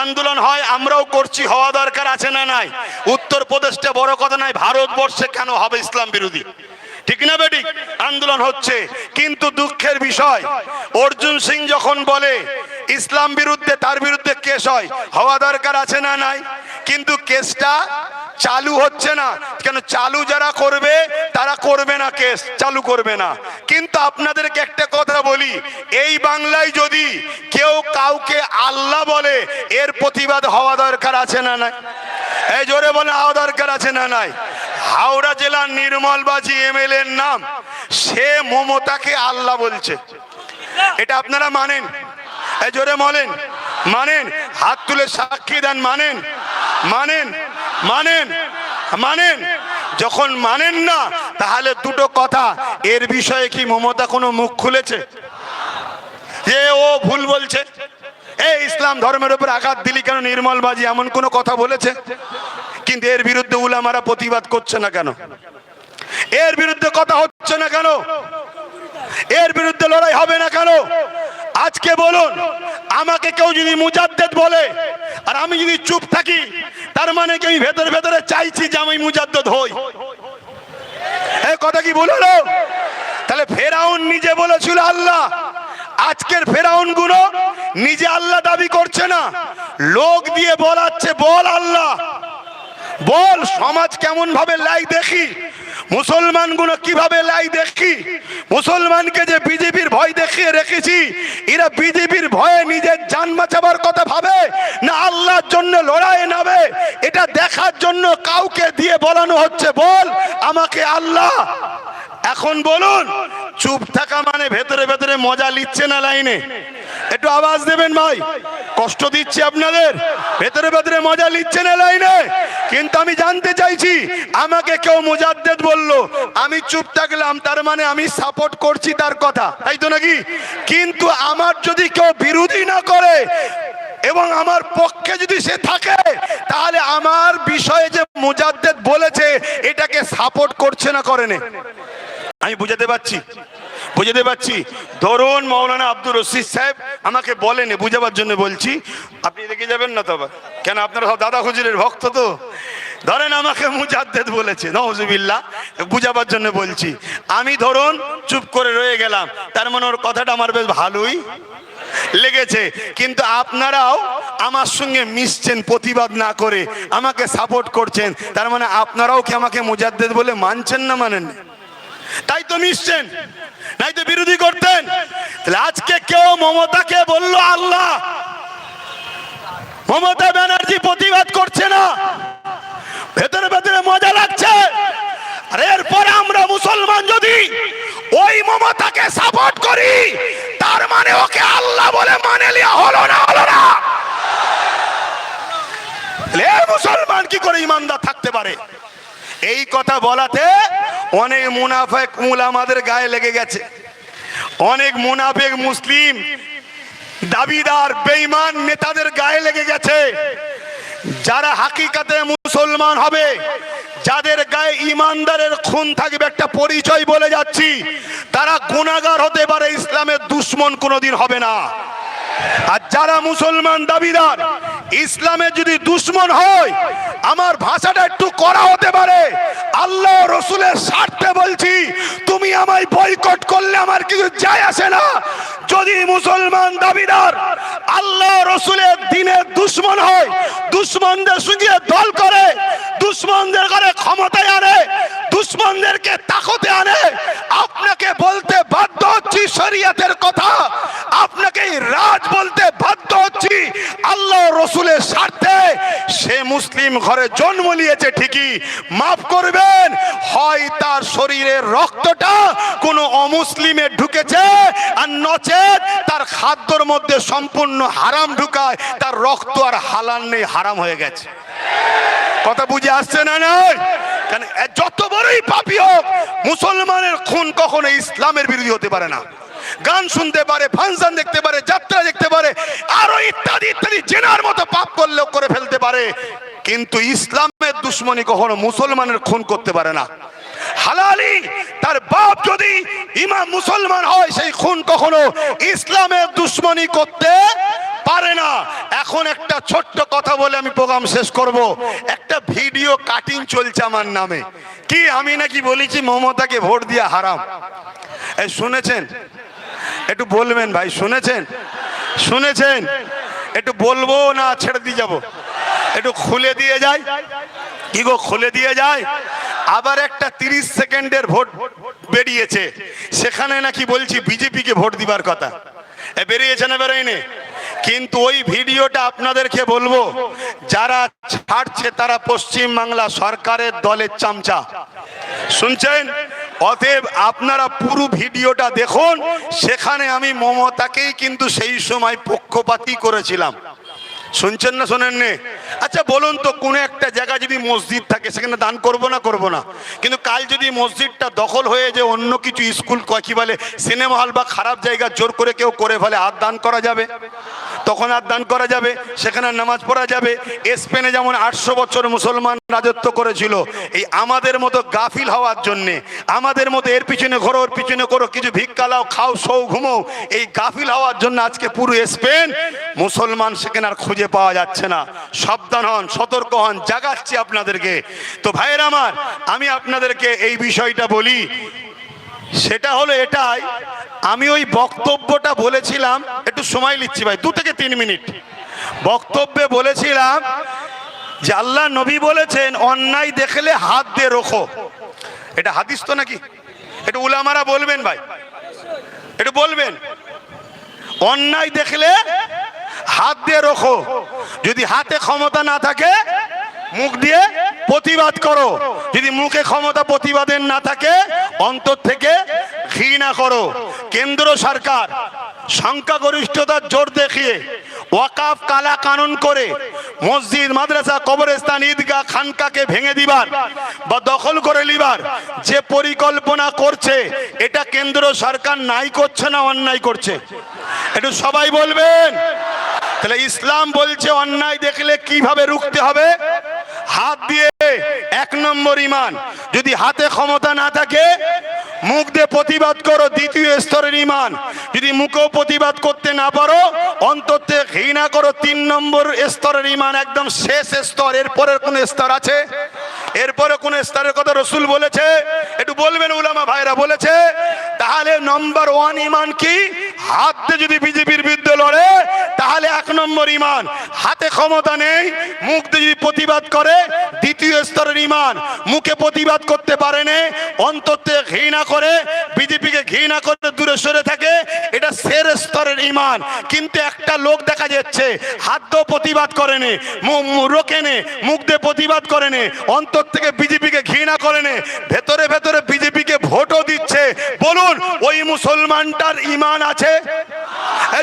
আন্দোলন হয়, আমরাও করছি, হওয়া দরকার আছে না নাই? উত্তরপ্রদেশটা বড় কথা নাই, ভারতবর্ষে কেন হবে ইসলাম বিরোধী? ঠিক না বেঠিক? আন্দোলন হচ্ছে। কিন্তু দুঃখের বিষয়, অর্জুন সিং যখন বলে ইসলাম বিরুদ্ধে, তার বিরুদ্ধে কেস হয়, হওয়া দরকার আছে না নাই? কিন্তু কেসটা চালু হচ্ছে না কেন? চালু যারা করবে তারা করবে না, কেস চালু করবে না। কিন্তু আপনাদেরকে একটা কথা বলি, এই বাংলায় যদি কেউ কাউকে আল্লাহ বলে, এর প্রতিবাদ হওয়া দরকার আছে না নাই? এই জোরে বলে হওয়া দরকার আছে না নাই? হাওড়া জেলার নির্মলবাজি এমএলএ এর নাম, সে মমতাকে আল্লাহ বলছে, এটা আপনারা মানেন? এই জোরে বলেন মানেন? হাত তুলে সাক্ষী দেন, মানেন? মানেন? মানেন? মানেন? যখন মানেন না, তাহলে দুটো কথা, এর বিষয়ে কি মমতা কোনো মুখ খুলেছে যে ও ভুল বলছে? এই ইসলাম ধর্মের উপর আঘাত দিলি কেন নির্মলবাজি, এমন কোনো কথা বলেছে? কিন্তু এর বিরুদ্ধে উলামারা প্রতিবাদ করছে না কেন? এর বিরুদ্ধে কথা হচ্ছে না কেন? এর বিরুদ্ধে লড়াই হবে না কেন? আজকে বলুন, আমাকে কেউ যদি মুজাদ্দেদ বলে আর আমি যদি চুপ থাকি, তার মানে কি আমি ভেতরে ভেতরে চাইছি যে আমি মুজাদ্দেদ হই? এই কথা কি ভুল হলো? তাহলে ফেরাউন নিজে বলেছিল আল্লাহ, আজকের ফেরাউন গুলো নিজে আল্লাহ দাবি করছে না, লোক দিয়ে বলাচ্ছে বল আল্লাহ বল। সমাজ কেমন ভাবে লাই দেখি, মুসলমান গুলো কিভাবে লাই দেখি, মুসলমানকে যে বিজেপির ভয় দেখিয়ে রেখেছি, এরা বিজেপির ভয়ে নিজের জান বাঁচাবার কথা ভাবে না আল্লাহর জন্য লড়াই নামে, এটা দেখার জন্য কাউকে দিয়ে বলানো হচ্ছে বল আমাকে আল্লাহ। এখন বলুন, চুপ থাকা মানে ভেতরে ভেতরে মজা নিচ্ছে না লাইনে? একটু আওয়াজ দেবেন ভাই, কষ্ট দিচ্ছে আপনাদের, ভেতরে ভেতরে মজা নিচ্ছে না লাইনে? কিন্তু আমি জানতে চাইছি, আমাকে কেউ মুজাদ্দেদ বললো, আমি চুপ থাকলাম, তার মানে আমি সাপোর্ট করছি তার কথা, তাই তো নাকি? কিন্তু আমার যদি কেউ বিরোধী না করে এবং আমার পক্ষে যদি সে থাকে, তাহলে আমার বিষয়ে যে মুজাদ্দেদ বলেছে এটাকে সাপোর্ট করছে না করেনি? আমি বুঝাতে পারছি? বুঝাতে পারছি? ধরুন মৌলানা আব্দুর রশিদ সাহেব আমাকে বলেনি, বুঝাবার জন্য বলছি, আপনি দেখে যাবেন না তো? কেন, আপনারা সব দাদা হুজুরের ভক্ত তো? ধরেন আমাকে মুজাদ্দেদ বলেছে, নাউজুবিল্লাহ, বুঝাবার জন্য বলছি। আমি ধরুন চুপ করে রয়ে গেলাম, তার মানে ওর কথাটা আমার বেশ ভালোই লেগেছে। কিন্তু আপনারাও আমার সঙ্গে মিশছেন প্রতিবাদ না করে, আমাকে সাপোর্ট করছেন, তার মানে আপনারাও কি আমাকে মুজাদ্দেদ বলে মানছেন না মানেন? তাই তো মিশছেন, নাই তো বিরোধী করতেন। তাহলে আজকে কেউ মমতাকে বলল আল্লাহ, মমতা ব্যানার্জি প্রতিবাদ করছে না, ভেতরে ভেতরে মজা লাগছে। আর এরপরে আমরা মুসলমান যদি ওই মমতাকে সাপোর্ট করি, তার মানে ওকে আল্লাহ বলে মানে লিয়া হলো না? হলো না? মুসলমান কি করে ইমানদার থাকতে পারে? এই কথা বলাতে অনেক মুনাফেক উলামাদের গায়ে লেগে গেছে, অনেক মুনাফেক মুসলিম দাবিদার বেঈমান নেতাদের গায়ে লেগে গেছে। যারা হাকিকাতে মুসলমান হবে, যাদের গায়ে ইমানদারের খুন থাকবে, একটা পরিচয় বলে যাচ্ছি, তারা গুনাহগার হতে পারে, ইসলামের দুশমন কোনোদিন হবে না। আর যারা মুসলমান দাবিদার, ইসলামের যদি দুশমন হয়, আমার ভাষাটা একটু কড়া হতে পারে, আল্লাহ রসুলের স্বার্থে বলছি, তুমি আমায় বয়কট করলে আমার কিছু যায় আসে না। যদি মুসলমান দাবিদার আল্লাহ রসুলের দিনের দুশমন হয়, দুশমনদের সঙ্গে দল করে, দুশমনদের করে ক্ষমতায় আনে, দুশমনদেরকে তাকতে আনে, আপনাকে বলতে বাধ্য হচ্ছি শরীয়তের কথা, আপনাকে রাজ বলতে বাধ্য হচ্ছি আল্লাহ রসুলের স্বার্থে। সে মুসলিম ঘরে জন্ম নিয়েছে ঠিকই, মাফ করবেন, হয় তার শরীরের রক্তটা কোন অমুসলিমে ঢুকেছে, আর নচেত তার খাদ্যর মধ্যে সম্পূর্ণ হারাম ঢুকায়, তার রক্ত আর হালাল নেই, হারাম হয়ে গেছে। কথা বুঝে আসছে না? নয় কেন, যত বড়ই পাপী হোক, মুসলমানের খুন কখনো ইসলামের বিরোধী হতে পারে না। গান শুনতে পারে, ফাংশন দেখতে পারে, যাত্রা দেখতে পারে, আরো ইত্যাদি ইত্যাদি জেনার মতো পাপ করলেও করে ফেলতে পারে, কিন্তু ইসলামের দুশ্মনী কখনো মুসলমানের খুন করতে পারে না। হালালি তার বাপ যদি ইমাম মুসলমান হয়, সেই খুন কখনো ইসলামের দুশ্মনী করতে পারে না। এখন একটা ছোট্ট কথা বলে আমি প্রোগ্রাম শেষ করব। একটা ভিডিও কাটিং চলছে আমার নামে, কি আমি নাকি বলেছি মমতাকে ভোট দিয়া হারাম। এই শুনেছেন? একটু বলবেন ভাই, শুনেছেন? শুনেছেন? একটু বলবো না ছেড়ে দিয়ে যাব? একটু খুলে দিয়ে যায়, কি গো খুলে দিয়ে যায়। আবার একটা 30 সেকেন্ডের ভোট বেরিয়েছে, সেখানে নাকি বলছি বিজেপিকে ভোট দিবার কথা। বেরিয়েছে না বেরোয়নি? কিন্তু ওই ভিডিওটা আপনাদেরকে বলবো, যারা ছাড়ছে তারা পশ্চিম বাংলা সরকারের দলের চামচা। শুনছেন? অতএব আপনারা পুরো ভিডিওটা দেখুন। সেখানে আমি মমতাকেই কিন্তু সেই সময় পক্ষপাতী করেছিলাম। শুনছেন না শোনেননি? আচ্ছা বলুন তো, কোন একটা জায়গা যদি মসজিদ থাকে সেখানে দান করব না করব না? কিন্তু কাল যদি মসজিদটা দখল হয়ে যে অন্য কিছু স্কুল কি বলে সিনেমা হল বা খারাপ জায়গা জোর করে কেউ করে ফেলে, আর দান করা যাবে? তখন আর দান করা যাবে, সেখানে নামাজ পড়া যাবে। স্পেনে যেমন 800 বছর মুসলমান রাজত্ব করেছিল, এই আমাদের মতো গাফিল হওয়ার জন্যে, আমাদের মতো এর পিছনে ঘোরো ওর পিছনে করো, কিছু ভিক্ষা লাও, খাও, শো, ঘুমো, এই গাফিল হওয়ার জন্য আজকে পুরো স্পেন মুসলমান সেখানে আর খুঁজে পাওয়া যাচ্ছে না। সাবধান হন, সতর্ক হন, জাগাচ্ছি আপনাদেরকে। তো ভাইয়ের আমার, আমি আপনাদেরকে এই বিষয়টা বলি, সেটা হলো এটাই, আমি ওই বক্তব্যটা বলেছিলাম, একটু সময় নিচ্ছি ভাই, 2 থেকে 3 মিনিট। বক্তব্যে বলেছিলাম যে আল্লাহ নবী বলেছেন অন্যায় দেখলে হাত দিয়ে রোখো। এটা হাদিস তো নাকি? এটা উলামারা বলবেন ভাই, এটা বলবেন। অন্যায় দেখলে হাত দিয়ে রোখো, যদি হাতে ক্ষমতা না থাকে মুখ দিয়ে প্রতিবাদ করো, যদি মুখে ক্ষমতা প্রতিবাদের না থাকে অন্তর থেকে ঘৃণা করো। কেন্দ্র সরকার সংখ্যাগরিষ্ঠতার জোর দেখিয়ে ওয়াকাফ কালা কানুন করে মসজিদ, মাদ্রাসা, কবরস্থান, ঈদগাহ, খানকাকে ভেঙে দিবার বা দখল করে নিবার যে পরিকল্পনা করছে, এটা কেন্দ্র সরকার নাই করছে না অন্যায় করছে? একটু সবাই বলবেন। তাহলে ইসলাম বলছে অন্যায় দেখলে কিভাবে রুখতে হবে? হাত দিয়ে। 1 নম্বর ঈমান। যদি হাতে ক্ষমতা না থাকে মুখ দিয়ে প্রতিবাদ করো, 2য় স্তরের ঈমান। যদি মুখেও প্রতিবাদ করতে না পারো অন্তর থেকে ঘৃণা করো, 3 নম্বর স্তরের ঈমান, একদম শেষ স্তর। এরপরের কোন স্তর আছে? এরপরে কোন স্তরের কথা রাসূল বলেছে? একটু বলবেন উলামা ভাইরা বলেছে। তাহলে নম্বর 1 ঈমান কি? হাত দিয়ে যদি বিজেপির বিরুদ্ধে লড়ে তাহলে 1 নম্বর ঈমান। হাতে ক্ষমতা নেই, মুখ দিয়ে যদি প্রতিবাদ করে 2য় স্তরের ঈমান। মুখে প্রতিবাদ করতে পারে না, অন্তর থেকে ঘৃণা করে, বিজেপিকে ঘৃণা করে দূরে সরে থাকে, এটা শেষ স্তরের ঈমান। কিন্তু একটা লোক দেখা যাচ্ছে হাত দিয়ে প্রতিবাদ করে না, রোকে না, মুখ দিয়ে প্রতিবাদ করে না, অন্তর থেকে বিজেপিকে ঘৃণা করে না, ভেতরে ভেতরে বিজেপিকে ভোটও দিচ্ছে। বলুন ওই মুসলমানটার ঈমান আছে?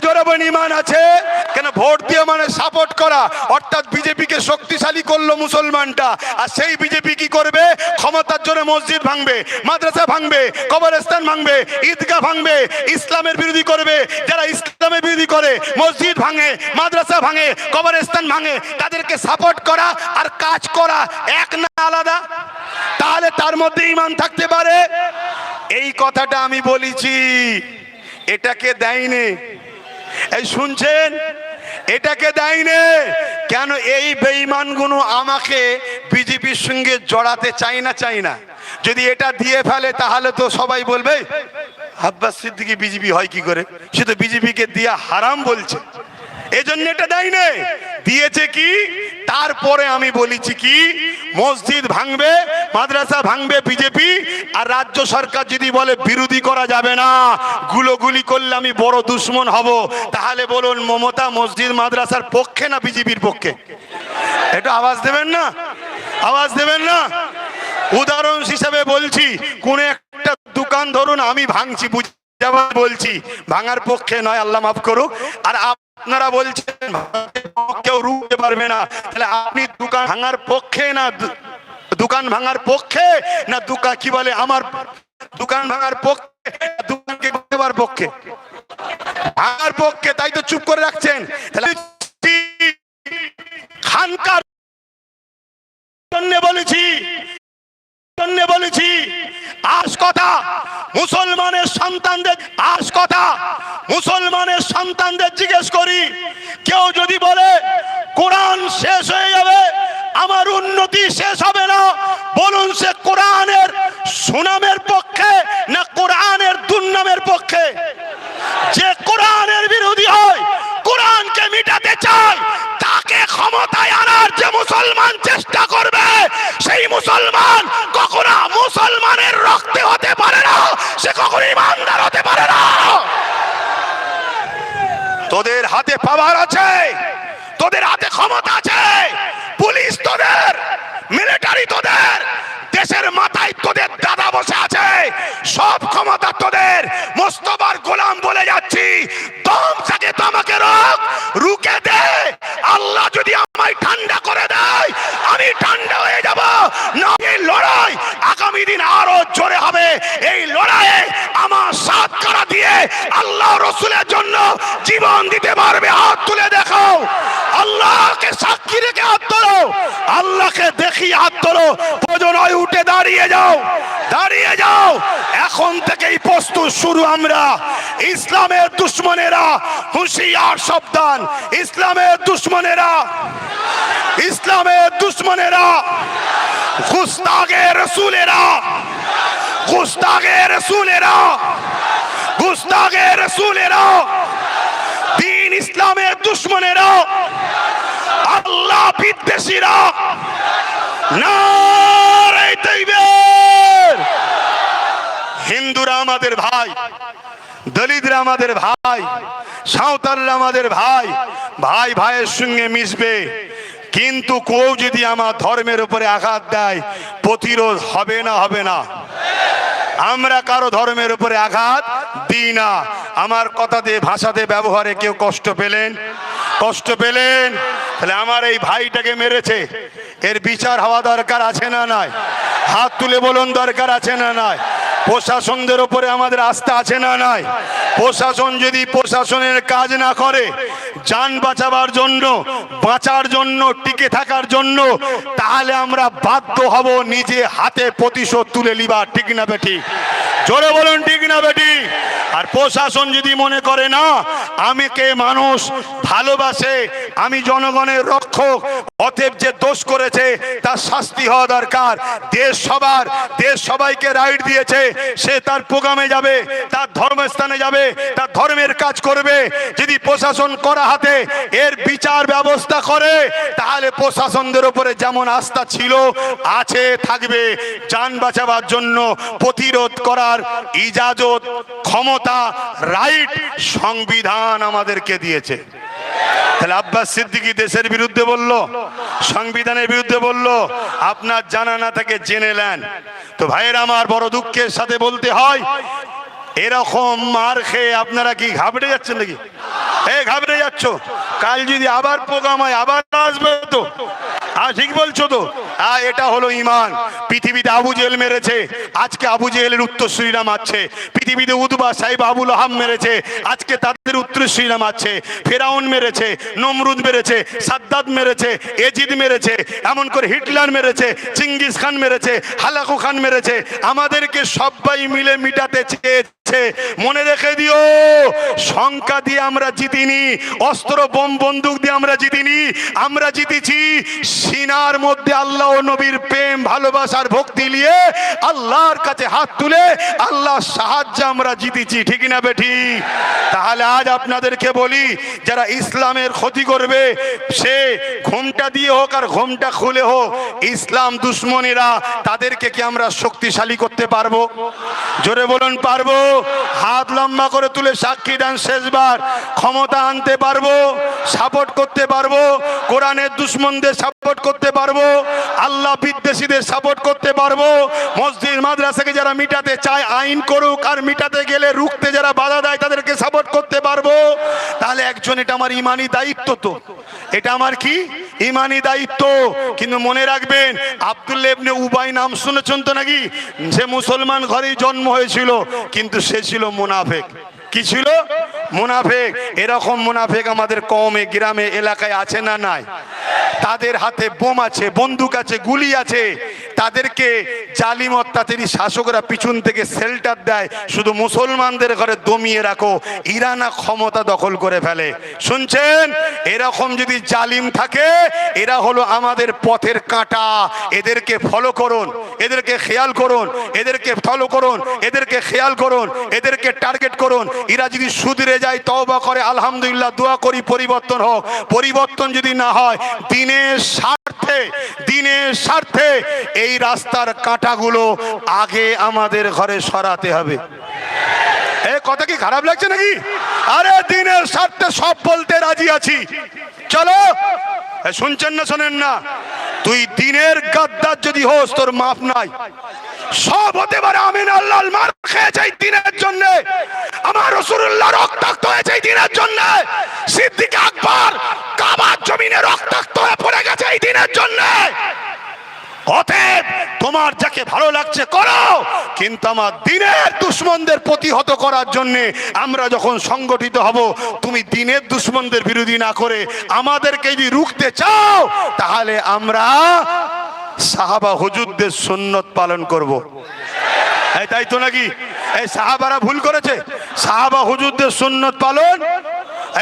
জোরে বলুন ঈমান আছে? কেন ভোট দিয়ে মানে সাপোর্ট করা, অর্থাৎ বিজেপিকে শক্তিশালী করলো মুসলমানটা। আর সেই বিজেপি কি করবে? ক্ষমতার জন্য মসজিদ ভাঙবে, মাদ্রাসা ভাঙবে, কবরস্থান ভাঙবে, ঈদগাহ ভাঙবে, ইসলামের বিরোধী করবে। যারা ইসলামের বিরোধী করে, মসজিদ ভাঙে, মাদ্রাসা ভাঙে, কবরস্থান ভাঙে, তাদেরকে সাপোর্ট করা আর কাজ করা এক না আলাদা? তাহলে তার মধ্যে ঈমান থাকতে পারে? এই কথাটা আমি বলেছি, এটাকে দেয়নি। এই শুনছেন? এটাকে দেয়নি কেন? এই বেঈমানগুলো আমাকে বিজেপির সঙ্গে জড়াতে চাই না। যদি এটা দিয়ে ফেলে তাহলে তো সবাই বলবে আব্বাস সিদ্দিকী বিজেপি হয় কি করে, সে তো বিজেপিকে দিয়া হারাম বলছে। এজন্য এটা দেয়নি। দিয়েছে কি? তারপরে আমি বলেছি কি, মসজিদ ভাঙবে, মাদ্রাসা ভাঙবে বিজেপি, আর রাজ্য সরকার যদি বলে বিরোধী করা যাবে না, গুলোগুলি করলে আমি বড় দুশ্মন হব, তাহলে বলুন মমতা মসজিদ মাদ্রাসার পক্ষে না বিজেপির পক্ষে? এটা আওয়াজ দেবেন না? আওয়াজ দেবেন না? উদাহরণ হিসাবে বলছি, কোন একটা দোকান ধরুন আমি ভাঙছি, বলছি ভাঙার পক্ষে নয়, আল্লাহ মাফ করুক, আর আপনারা বলছেন কেউ রুখতে পারবে না, তাহলে আপনি দোকান ভাঙার পক্ষে না দোকান ভাঙার পক্ষে না কি বলে আমার দোকান ভাঙার পক্ষে, দোকানকে দেওয়ার পক্ষে, ভাঙার পক্ষে, তাই তো চুপ করে রাখছেন। তাহলে খানকার জন্য বলেছি আজ কথা মুসলমানের সন্তানদের জিজ্ঞেস করি, কেউ যদি বলে কোরআন শেষ হয়ে যাবে, আমার উন্নতি শেষ হবে না, বলুন সে কোরআনের সুনামের পক্ষে না কোরআনের দুর্নামের পক্ষে? যে কোরআনের বিরোধী হয়, কোরআনকে মিটাতে চায়, তাকে ক্ষমতায় আনার যে মুসলমান চেষ্টা করবে, সেই মুসলমান কখনো মুসলমানের রক্তে হতে পারে না, সে কখনো ইমানদার হতে পারে না। তোদের হাতে পাওয়ার আছে, তোদের হাতে ক্ষমতা আছে, পুলিশ তোদের, মিলিটারি তোদের, দেশের মাথায় তোদের দাদা বসে আছে, সব ক্ষমতা তোদের। মোস্তফার গোলাম বলে যাচ্ছি, দম থাকে তো আমাকে রুকে দে। আল্লাহ যদি আমায় ঠান্ডা করে দেয়, আমি ঠান্ডা হয়ে যাব না। এই লড়াই আগামী দিন আরো জোরে হবে। এই লড়াইয়ে আমার সাথ করা দিয়ে আল্লাহ রসুলের জন্য জীবন দিতে পারবে, হাত তুলে দেখো। আল্লাহকে সাক্ষী রেখে হাত তোলো, আল্লাহকে দেখি হাত তোলো। প্রয়োজনয় উঠে দাঁড়িয়ে যাও, দাঁড়িয়ে যাও। এখন থেকেই প্রস্তুত শুরু। আমরা ইসলামের দুশ্মনেরা হুঁশিয়ার, সাবধান। ইসলামের দুশ্মনেরা, ইসলামের দুশ্মনেরা, গুস্তাগে রসুলেরা, গুস্তাগে রসুলেরা, গুস্তাগে রসুলেরা, দ্বীন ইসলামের দুশ্মনেরা, আল্লাহ বিদ্বেষীরা, নারে তাকবীর। হিন্দুরা আমাদের ভাই, দলিতরা আমাদের ভাই, সাঁওতালরা আমাদের ভাই, ভাই ভাইয়ের সঙ্গে মিশবে। কিন্তু কেউ যদি আমার ধর্মের উপরে আঘাত দেয়, প্রতিরোধ হবে না? হবে না? আমরা কারো ধর্মের উপরে আঘাত দিই না। আমার কথাতে, ভাষাতে, ব্যবহারে কেউ কষ্ট পেলেন? কষ্ট পেলেন? তাহলে আমার এই ভাইটাকে মেরেছে, এর বিচার হওয়া দরকার আছে না নাই? হাত তুলে বলুন, দরকার আছে না নাই? প্রশাসনদের উপরে আমাদের আস্থা আছে না নাই? প্রশাসন যদি প্রশাসনের কাজ না করে, জান বাঁচাবার জন্য, বাঁচার জন্য, টিকে থাকার জন্য, তাহলে আমরা বাধ্য হব নিজে হাতে প্রতিশোধ তুলে নিবা। ঠিক না বেটি? জোরে বলুন, ঠিক না বেটি? আর প্রশাসন যদি মনে করে না আমাকে মানুষ ভালোবাসে, আমি জনগণের রক্ষক, অতএব যে দোষ করেছে তার শাস্তি হওয়া দরকার, দেশ সবার, দেশ সবাইকে রাইট দিয়েছে, সে তার প্রোগ্রামে যাবে, তার ধর্মস্থানে যাবে, তার ধর্মের কাজ করবে। যদি প্রশাসন করা হাতে এর বিচার ব্যবস্থা করে, তাহলে প্রশাসনদের উপরে যেমন আস্থা ছিল, আছে, থাকবে। জান বাঁচাবার জন্য প্রতিরোধ করার ইজাজত, ক্ষমতা, রাইট সংবিধান আমাদেরকে দিয়েছে। তাহলে আব্বাস সিদ্দিকী দেশের বিরুদ্ধে বলল, সংবিধানের বিরুদ্ধে বলল। আপনার জানা না থাকে জেনে নেন। তো ভাইয়ের আমার, বড় দুঃখের সাথে বলতে হয়, এরকম মার খেয়ে আপনারা কি ঘাবড়ে যাচ্ছেন নাকি? ঘাবড়ে যাচ্ছ? কাল যদি আবার প্রোগ্রাম হয়, আবার আসবে তো? ঠিক বলছো তো? এটা হলো ইমান। পৃথিবীতে আবু জেহেল মেরেছে, আজকে আবু জেহেলের উত্তরসূরিরা মারছে। পৃথিবীতে উতবা, সাইব, আবুল আহাব মেরেছে, আজকে তাদের উত্তরসূরিরা মারছে। ফেরাউন মেরেছে, নমরুদ মেরেছে, সাদ্দাত মেরেছে, এজিদ মেরেছে, এমন করে হিটলার মেরেছে, চিঙ্গিস খান মেরেছে, হালাকু খান মেরেছে। আমাদেরকে সবাই মিলে মিটাতে চেয়েছে। মনে রেখে দিও, সংখ্যা দিয়ে আমরা জিতিনি, অস্ত্র বোম বন্দুক দিয়ে আমরা জিতিনি। আমরা জিতেছি সিনার মধ্যে আল্লাহ ও নবীর প্রেম, ভালোবাসার ভক্তি নিয়ে আল্লাহর কাছে হাত তুলে আল্লাহর সাহায্যে আমরা জিতেছি। ঠিক না বেঠি? তাহলে আজ আপনাদেরকে বলি, যারা ইসলামের ক্ষতি করবে, সে ঘোমটা দিয়ে হোক আর ঘোমটা খুলে হোক, ইসলাম দুশ্মনেরা, তাদেরকে কি আমরা শক্তিশালী করতে পারবো? জোরে বলুন, পারবো? হাত লম্বা করে তুলে সাক্ষী দেন শেষবার। ক্ষমতা আনতে পারবো, সাপোর্ট করতে পারবো, কোরআনের দুশ্মনদের সাপোর্ট করতে পারবো, আল্লাহ বিদ্বেষীদের সাপোর্ট করতে পারবো। মসজিদ মাদ্রাসাকে যারা মিটাতে চায় আইন করুক, আর মিটাতে গেলে রুখতে যারা বাধা দেয় তাদেরকে সাপোর্ট করতে পারবো। তাহলে একজন, এটা আমার ইমানি দায়িত্ব। তো এটা আমার কি ইমানি দায়িত্ব। কিন্তু মনে রাখবেন, আব্দুল্লাহ ইবনে উবাই নাম শুনেছেন তো নাকি? সে মুসলমান ঘরেই জন্ম হয়েছিল, কিন্তু সে ছিল মুনাফিক। কি ছিল? মুনাফেক। এরকম মুনাফেক আমাদের কমে, গ্রামে, এলাকায় আছে না নাই? তাদের হাতে বোম আছে, বন্দুক আছে, গুলি আছে। তাদেরকে জালিম অত্যাচারী শাসকরা পিছন থেকে শেল্টার দেয়, শুধু মুসলমানদের ঘরে দমিয়ে রাখো, ইরানা ক্ষমতা দখল করে ফেলে। শুনছেন? এরকম যদি জালিম থাকে, এরা হলো আমাদের পথের কাঁটা। এদেরকে ফলো করুন, এদেরকে খেয়াল করুন, এদেরকে ফলো করুন, এদেরকে খেয়াল করুন, এদেরকে টার্গেট করুন। এরা যদি সুধরে যায়, তওবা করে, আলহামদুলিল্লাহ, দোয়া করি পরিবর্তন হোক। পরিবর্তন যদি না হয়, দিনের স্বার্থে, দিনের স্বার্থে এই রাস্তার কাঁটাগুলো আগে আমাদের ঘরে সরাতে হবে। এ কথা কি খারাপ লাগছে নাকি? আরে দিনের স্বার্থে সব বলতে রাজি আছি, চলো। শুনছেন না শোনেন না? তুই দিনের গাদ্দার যদি হোস, তোর মাপ নাই। সব হতে পারে, আমিন আল্লাহ মার খেয়েছে এই দিনের জন্য, আমার রাসূলুল্লাহ রক্তাক্ত হয়েছে এই দিনের জন্য, সিদ্দিক আকবর কাবার জমিনে রক্তাক্ত হয়ে পড়ে গেছে এই দিনের জন্য। অতএব তোমার যাকে ভালো লাগছে করো, কিন্তু আমার দিনের দুশমনদের প্রতিহত করার জন্য আমরা যখন সংগঠিত হব, তুমি দিনের দুশমনদের বিরোধী না করে আমাদেরকে যদি রুখতে চাও, তাহলে আমরা সাহাবা হুজুরদের সুন্নত পালন করব। এই তাই তো নাকি? এই সাহাবারা ভুল করেছে? সাহাবা হুজুরদের সুন্নত পালন।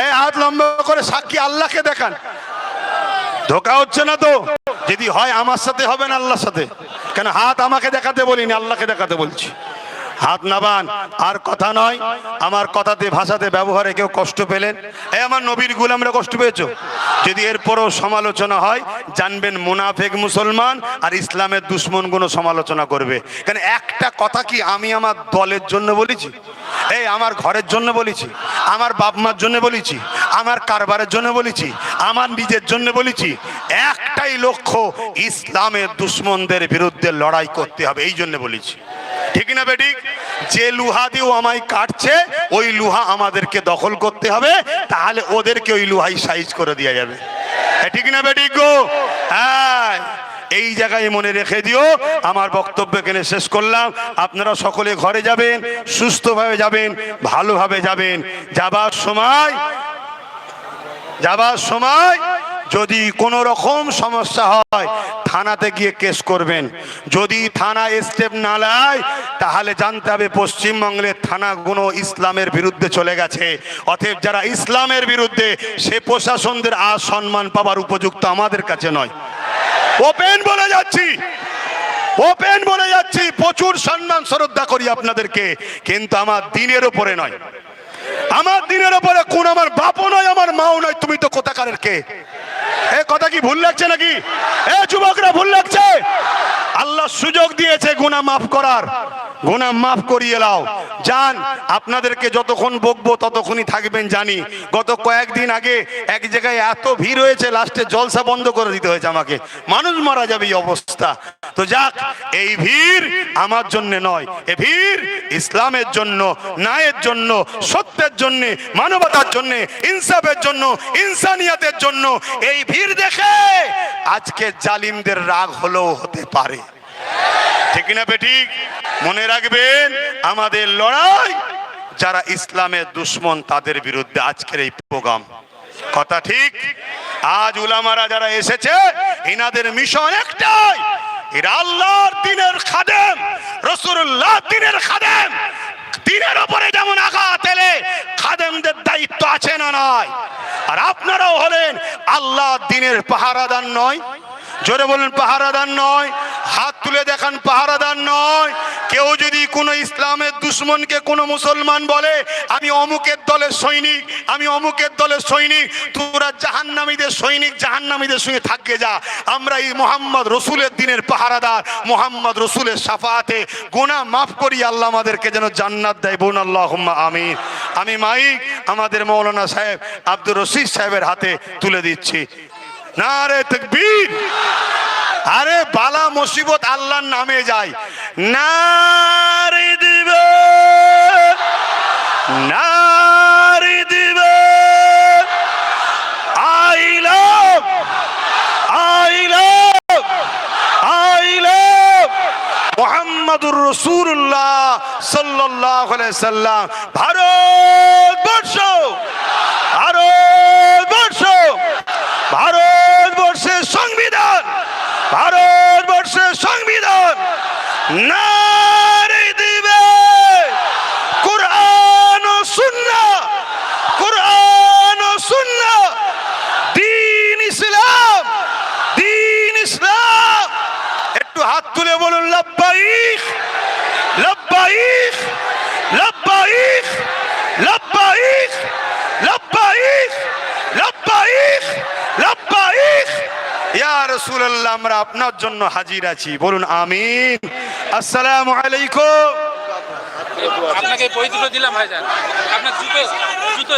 এই হাত লম্বা করে সাক্ষী আল্লাহকে দেখান। ধোকা হচ্ছে না তো? যদি হয় আমার সাথে হবে না আল্লাহর সাথে। কেন হাত আমাকে দেখাতে বলিনি, আল্লাহকে দেখাতে বলছি। হাত নাবান। আর কথা নয়, আমার কথাতে ভাষাতে ব্যবহারে কেউ কষ্ট পেলেন, এই আমার নবীর গোলামরা কষ্ট পেয়েছো, যদি এরপরও সমালোচনা হয়, জানবেন মুনাফেক মুসলমান আর ইসলামের দুশ্মনগুলো সমালোচনা করবে। কেন একটা কথা কি আমি আমার দলের জন্য বলেছি? এই আমার ঘরের জন্য বলেছি, আমার বাপ মার জন্য বলেছি, আমার কারবারের জন্য বলেছি, আমার নিজের জন্য বলেছি। একটাই লক্ষ্য, ইসলামের দুশ্মনদের বিরুদ্ধে লড়াই করতে হবে, এই জন্য বলেছি। ঠিক না বেঠিক? যে লুহা দিয়েও আমায় কাটছে, ওই লুহা আমাদেরকে দখল করতে হবে, তাহলে ওদেরকে ওই লুহাই সাইজ করে দেওয়া যাবে। ঠিক না বেঠিক গো? হ্যাঁ, এই জায়গায় মনে রেখে দিও। আমার বক্তব্য এখানে শেষ করলাম। আপনারা সকলে ঘরে যাবেন, সুস্থভাবে যাবেন, ভালোভাবে যাবেন। যাবার সময় যদি কোনো রকম সমস্যা হয়, থানাতে গিয়ে কেস করবেন। যদি থানা স্টেপ না নেয়, তাহলে জানতে হবে পশ্চিমবঙ্গের থানাগুলো ইসলামের বিরুদ্ধে চলে গেছে। অতএব যারা ইসলামের বিরুদ্ধে, সে প্রশাসনদের আর সম্মান পাবার উপযুক্ত আমাদের কাছে নয়। ওপেন বলে যাচ্ছি, ওপেন বলে যাচ্ছি, প্রচুর সম্মান শ্রদ্ধা করি আপনাদেরকে, কিন্তু আমার দিনের উপরে নয়। আমার দিনের উপরে কোন আমার বাপও নয়, আমার মাও নয়। তুমি তো কোথাকারের কে? এ কথা কি ভুল লাগছে নাকি? এ যুবকরা ভুল লাগছে? আল্লাহ সুযোগ দিয়েছে গুনাহ মাফ করার, গুনাহ মাফ করিয়ে নাও। জান, আপনাদেরকে যতক্ষণ বকবো ততক্ষণই থাকবেন জানি। গত কয়েকদিন আগে এক জায়গায় এত ভিড় হয়েছে, লাস্টে জলসা বন্ধ করে দিতে হয়েছে আমাকে, মানুষ মারা যাবে এই অবস্থা। তো যাক, এই ভিড় আমার জন্য নয়, এ ভিড় ইসলামের জন্য, ন্যায়ের জন্য, সত্যের জন্য, মানবতার জন্য, ইনসাফের জন্য, ইনসানিয়াতের জন্য। এই ভিড় দেখে আজকে জালিমদের রাগ হলেও হতে পারে। ঠিক না বেঠিক? মনে রাখবেন, আমাদের লড়াই যারা ইসলামের দুশ্মন তাদের বিরুদ্ধে আজকের এই প্রোগ্রাম। কথা ঠিক? আজ উলামারা যারা এসেছে, এনাদের মিশন একটাই, এরা আল্লাহর দ্বীনের খাদেম, রাসূলুল্লাহ দ্বীনের খাদেম। দ্বীনের উপরে যেমন আঘাত এলে খাদেমদের দায়িত্ব আছে না নয়? আর আপনারাও হলেন আল্লাহ দ্বীনের পাহারাদার নয়? জোরে বলেন, পাহারাদার নয়? হাত তুলে দেখান, পাহারাদার নয়? কেউ যদি কোনো ইসলামের দুশ্মনকে কোনো মুসলমান বলে আমি অমুকের দলের সৈনিক, আমি অমুকের দলের সৈনিক, তোরা জাহান্নামীদের সৈনিক, জাহান্নামীদের সঙ্গে থাকবে যা। আমরা এই মোহাম্মদ রসুলের দিনের পাহারাদার, মোহাম্মদ রসুলের শাফাআতে গুনাহ মাফ করি, আল্লাহ আমাদেরকে যেন জান্নাত দেয়। বলুন আল্লাহুম্মা আমিন। আমি মাইক আমাদের মৌলানা সাহেব আব্দুর রশিদ সাহেবের হাতে তুলে দিচ্ছি। নারে তাকবীর! আরে বালা মুসিবত আল্লাহর নামে যায়। নারে দিবে, নারে দিবে। I love, I love, I love মুহাম্মাদুর রাসূলুল্লাহ সাল্লাল্লাহু আলাইহি সাল্লাম। ভারতবর্ষ, ভারতবর্ষ, ভারতবর্ষের সংবিধান, ভারতবর্ষের সংবিধান নারে দিবে কুরআন ও সুন্নাহ, কুরআন ও সুন্নাহ, দ্বীন ইসলাম, দ্বীন ইসলাম। একটু হাত তুলে বলুন লাব্বাইক, লাব্বাইক, লাব্বাইক, লাব্বাইক, লাব্বাইক, লাব্বাইক, লাব্বাইক। ইয়া রাসূলুল্লাহ, আমরা আপনার জন্য হাজির আছি, বলুন আমিন। আসসালামু আলাইকুম। আপনাকে বই দুটো দিলাম ভাইজান, আপনার জুতো জুতো